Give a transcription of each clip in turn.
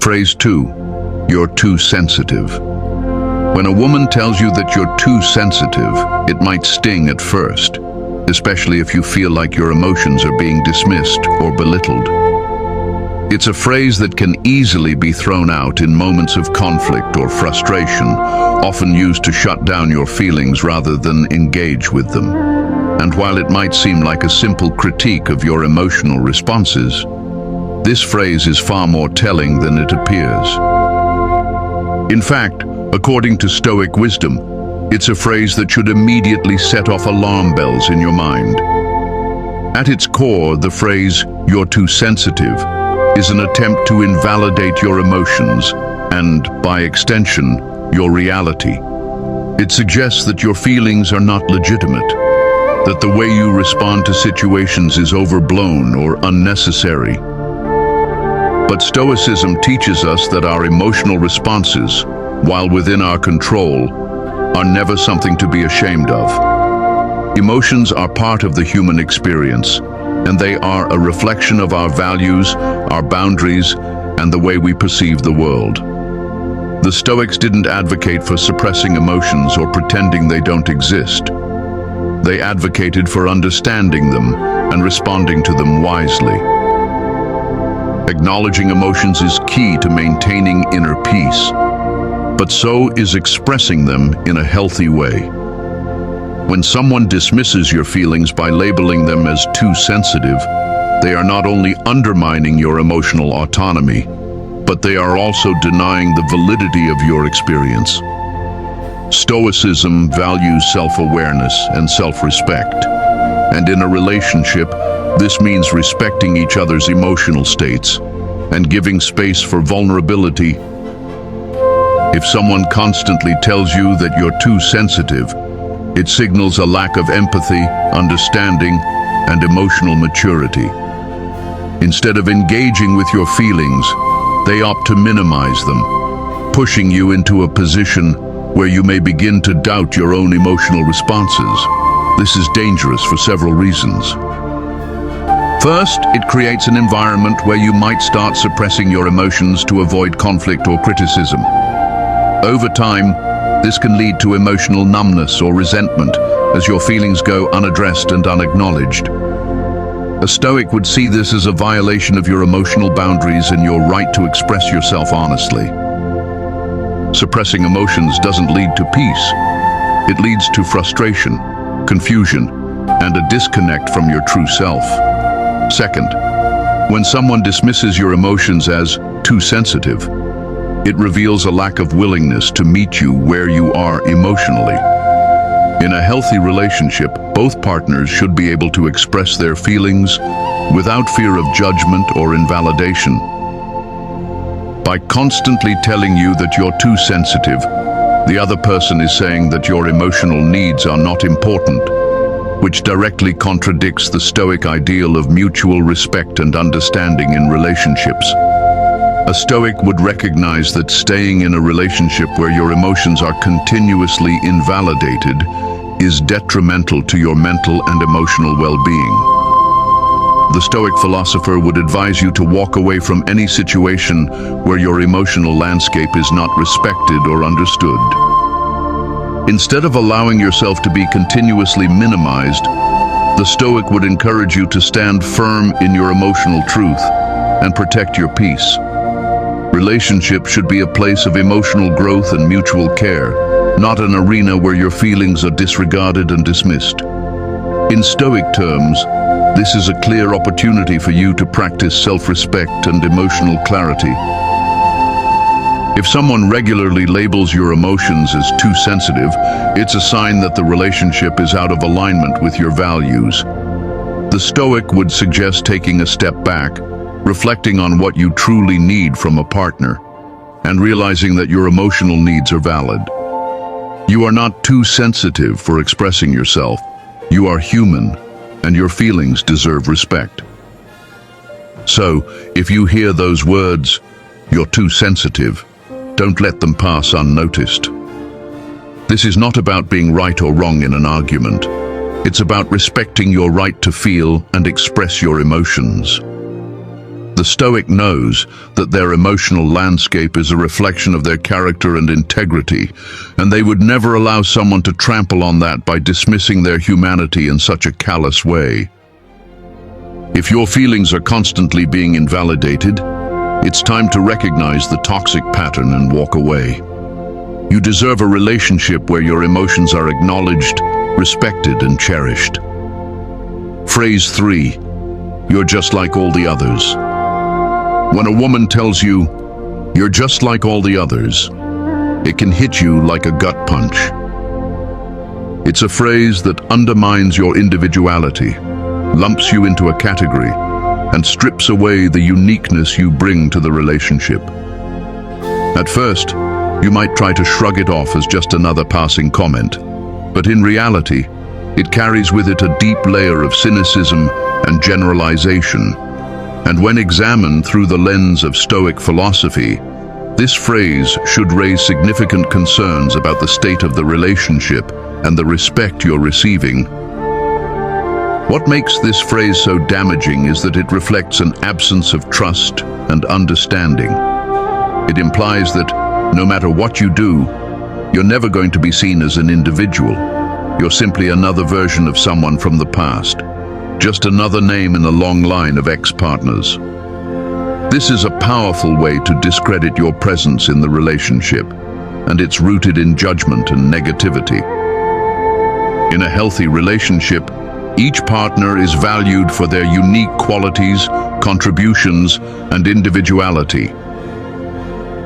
Phrase 2. You're too sensitive. When a woman tells you that you're too sensitive, it might sting at first, especially if you feel like your emotions are being dismissed or belittled. It's a phrase that can easily be thrown out in moments of conflict or frustration, often used to shut down your feelings rather than engage with them. And while it might seem like a simple critique of your emotional responses, this phrase is far more telling than it appears. In fact, according to Stoic wisdom, it's a phrase that should immediately set off alarm bells in your mind. At its core, the phrase, "you're too sensitive," is an attempt to invalidate your emotions and, by extension, your reality. It suggests that your feelings are not legitimate, that the way you respond to situations is overblown or unnecessary. But Stoicism teaches us that our emotional responses, while within our control, are never something to be ashamed of. Emotions are part of the human experience, and they are a reflection of our values, our boundaries, and the way we perceive the world. The Stoics didn't advocate for suppressing emotions or pretending they don't exist. They advocated for understanding them and responding to them wisely. Acknowledging emotions is key to maintaining inner peace, but so is expressing them in a healthy way. When someone dismisses your feelings by labeling them as too sensitive, they are not only undermining your emotional autonomy, but they are also denying the validity of your experience. Stoicism values self-awareness and self-respect, and in a relationship, this means respecting each other's emotional states and giving space for vulnerability. If someone constantly tells you that you're too sensitive, it signals a lack of empathy, understanding, and emotional maturity. Instead of engaging with your feelings, they opt to minimize them, pushing you into a position where you may begin to doubt your own emotional responses. This is dangerous for several reasons. First, it creates an environment where you might start suppressing your emotions to avoid conflict or criticism. Over time, this can lead to emotional numbness or resentment as your feelings go unaddressed and unacknowledged. A Stoic would see this as a violation of your emotional boundaries and your right to express yourself honestly. Suppressing emotions doesn't lead to peace. It leads to frustration, confusion, and a disconnect from your true self. Second, when someone dismisses your emotions as too sensitive, it reveals a lack of willingness to meet you where you are emotionally. In a healthy relationship, both partners should be able to express their feelings without fear of judgment or invalidation. By constantly telling you that you're too sensitive, the other person is saying that your emotional needs are not important, which directly contradicts the Stoic ideal of mutual respect and understanding in relationships. A Stoic would recognize that staying in a relationship where your emotions are continuously invalidated is detrimental to your mental and emotional well-being. The Stoic philosopher would advise you to walk away from any situation where your emotional landscape is not respected or understood. Instead of allowing yourself to be continuously minimized, the Stoic would encourage you to stand firm in your emotional truth and protect your peace. Relationships should be a place of emotional growth and mutual care, not an arena where your feelings are disregarded and dismissed. In Stoic terms, this is a clear opportunity for you to practice self-respect and emotional clarity. If someone regularly labels your emotions as too sensitive, it's a sign that the relationship is out of alignment with your values. The Stoic would suggest taking a step back, reflecting on what you truly need from a partner, and realizing that your emotional needs are valid. You are not too sensitive for expressing yourself. You are human, and your feelings deserve respect. So, if you hear those words, "You're too sensitive," don't let them pass unnoticed. This is not about being right or wrong in an argument. It's about respecting your right to feel and express your emotions. The Stoic knows that their emotional landscape is a reflection of their character and integrity, and they would never allow someone to trample on that by dismissing their humanity in such a callous way. If your feelings are constantly being invalidated, it's time to recognize the toxic pattern and walk away. You deserve a relationship where your emotions are acknowledged, respected, and cherished. Phrase 3. You're just like all the others. When a woman tells you, "You're just like all the others," it can hit you like a gut punch. It's a phrase that undermines your individuality, lumps you into a category, and strips away the uniqueness you bring to the relationship. At first, you might try to shrug it off as just another passing comment, but in reality, it carries with it a deep layer of cynicism and generalization. And when examined through the lens of Stoic philosophy, this phrase should raise significant concerns about the state of the relationship and the respect you're receiving. What makes this phrase so damaging is that it reflects an absence of trust and understanding. It implies that no matter what you do, you're never going to be seen as an individual. You're simply another version of someone from the past. Just another name in a long line of ex-partners. This is a powerful way to discredit your presence in the relationship, and it's rooted in judgment and negativity. In a healthy relationship, each partner is valued for their unique qualities, contributions, and individuality.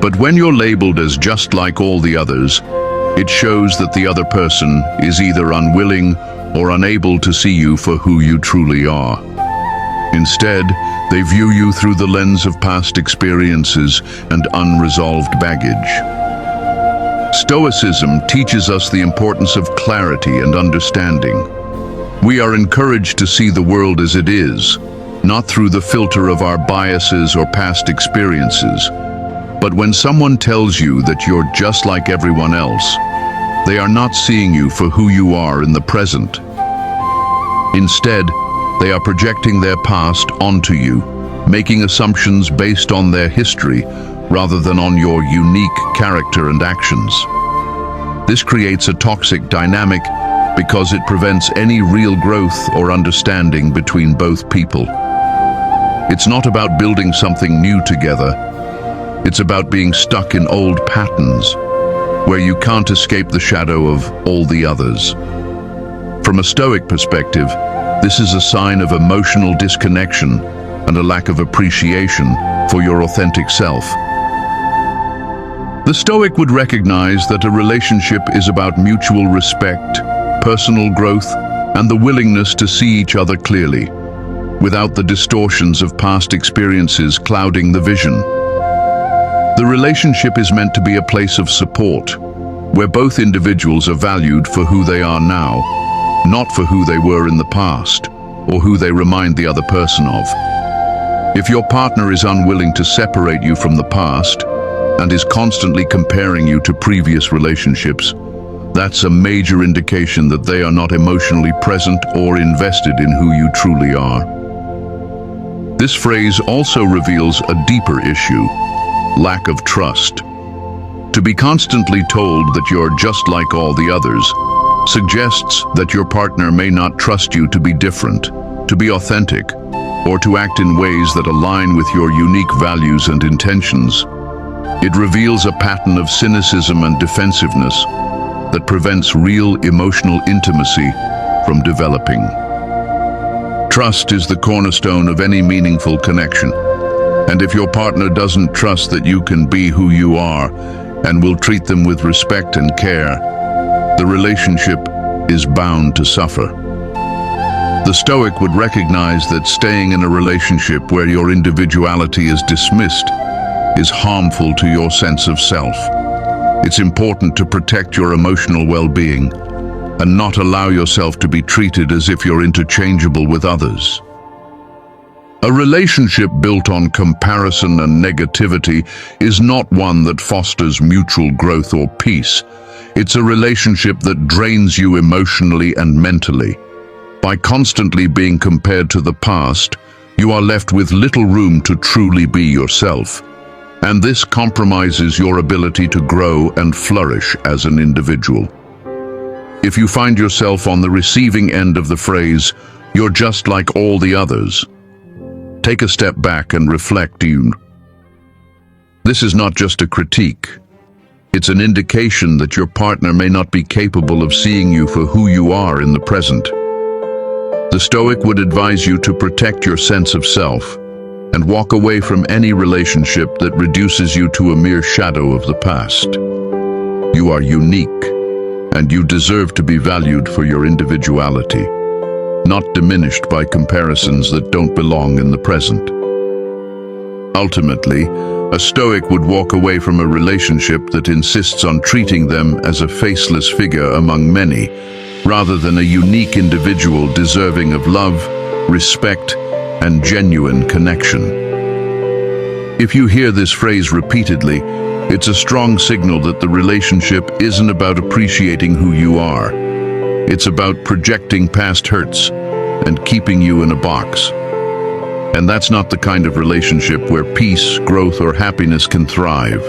But when you're labeled as just like all the others, it shows that the other person is either unwilling or unable to see you for who you truly are. Instead, they view you through the lens of past experiences and unresolved baggage. Stoicism teaches us the importance of clarity and understanding. We are encouraged to see the world as it is, not through the filter of our biases or past experiences. But when someone tells you that you're just like everyone else, they are not seeing you for who you are in the present. Instead, they are projecting their past onto you, making assumptions based on their history rather than on your unique character and actions. This creates a toxic dynamic because it prevents any real growth or understanding between both people. It's not about building something new together. It's about being stuck in old patterns, where you can't escape the shadow of all the others. From a Stoic perspective, this is a sign of emotional disconnection and a lack of appreciation for your authentic self. The Stoic would recognize that a relationship is about mutual respect, personal growth, and the willingness to see each other clearly, without the distortions of past experiences clouding the vision. The relationship is meant to be a place of support, where both individuals are valued for who they are now, not for who they were in the past, or who they remind the other person of. If your partner is unwilling to separate you from the past, and is constantly comparing you to previous relationships, that's a major indication that they are not emotionally present or invested in who you truly are. This phrase also reveals a deeper issue: lack of trust. To be constantly told that you're just like all the others suggests that your partner may not trust you to be different, to be authentic, or to act in ways that align with your unique values and intentions. It reveals a pattern of cynicism and defensiveness that prevents real emotional intimacy from developing. Trust is the cornerstone of any meaningful connection. And if your partner doesn't trust that you can be who you are and will treat them with respect and care, the relationship is bound to suffer. The Stoic would recognize that staying in a relationship where your individuality is dismissed is harmful to your sense of self. It's important to protect your emotional well-being and not allow yourself to be treated as if you're interchangeable with others. A relationship built on comparison and negativity is not one that fosters mutual growth or peace. It's a relationship that drains you emotionally and mentally. By constantly being compared to the past, You are left with little room to truly be yourself, and this compromises your ability to grow and flourish as an individual. If you find yourself on the receiving end of the phrase, "You're just like all the others," take a step back and reflect. This is not just a critique. It's an indication that your partner may not be capable of seeing you for who you are in the present. The Stoic would advise you to protect your sense of self and walk away from any relationship that reduces you to a mere shadow of the past. You are unique, and you deserve to be valued for your individuality, not diminished by comparisons that don't belong in the present. Ultimately, a Stoic would walk away from a relationship that insists on treating them as a faceless figure among many, rather than a unique individual deserving of love, respect, and genuine connection. If you hear this phrase repeatedly, it's a strong signal that the relationship isn't about appreciating who you are. It's about projecting past hurts and keeping you in a box. And that's not the kind of relationship where peace, growth, or happiness can thrive.